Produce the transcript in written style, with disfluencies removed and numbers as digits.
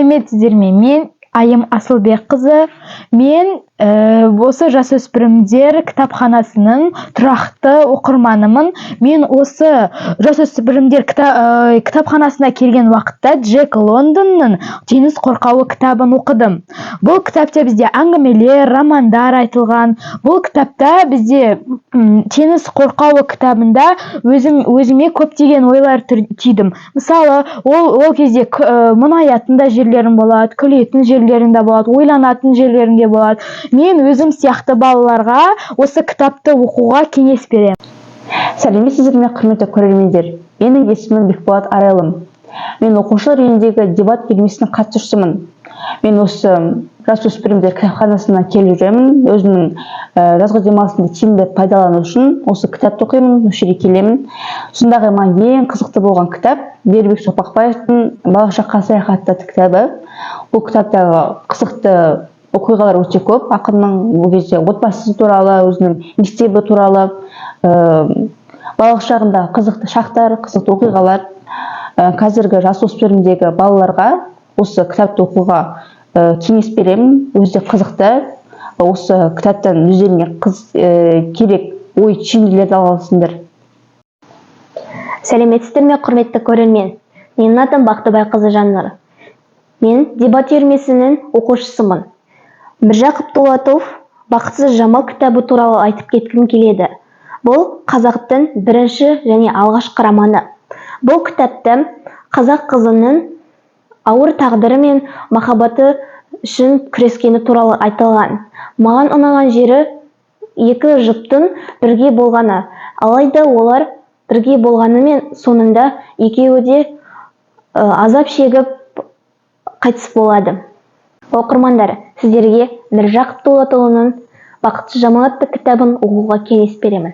Сәлеметсіздер ме? Мен Айым Асылбекқызы. Мен осы жасөспірімдер кітапханасының тұрақты оқырманымын. Мен осы жасөспірімдер кітапханасына келген уақытта Джек Лондонның «Теңіз қорқауы» кітабын оқыдым. Бұл кітапта бізде әңгімелер, романдар айтылған. Бұл кітапта бізде «Теңіз қорқауы» кітабында өзіме көптеген ойлар түйдім. Мысалы, ол кезде мұңаятын да жерлерім болады, күлетін жерлерім де болады, ойланатын жерлерім де болады. Мен өзім сияқты балаларға осы кітапты оқуға кеңес беремін. Сәлеметсіздер ме, құрметті көрермендер. Менің есімім Бекболат Арайлым. Мен оқушылар үйіндегі дебат үйірмесінің қатысушысымын. Мен осы жасөспірімдер кітапханасына келіп жүремін. Өзімнің жазғы демалысымды тиімді пайдалану үшін осы кітапты оқимын, осы жерге келемін. Сондағы ең қызықты болған кітап Бердібек Соқпақбаевтың «Балалық саяхаты» кітабы. Бұл кітаптағы қызықты оқиғалар өте көп. Ақынның бұл кезде отбасы туралы, өзінің мектебі туралы, балалық шағында қызықты шақтар, қызықты оқиғалар. Қазіргі жасөспірімдегі балаларға осы кітапты оқуға кеңес беремін. Өте қызықты. Осы кітаптан өздеріне керек ой түйінділерді аласыңдар. Сәлеметсіздер ме, құрметті көрермен? Менің атым Бақтыбайқызы Жаннұр. Мен дебат үйірмесінің оқушысымын. Міржақып Дулатов «Бақытсыз жамал» кітабы туралы айтып кеткім келеді. Бұл қазақтың бірінші және алғашқы романы. Бұл кітапта қазақ қызының ауыр тағдыры мен махаббаты үшін күрескені туралы айтылған. Маған ұнаған жері екі жұптың бірге болғаны. Алайда олар бірге болғанымен соңында екеуі де азап шегіп қайтыс болады. Оқырмандар, сіздерге Міржақып Дулатұлының «Бақытсыз жамал» атты кітабын оқуға кеңес беремін.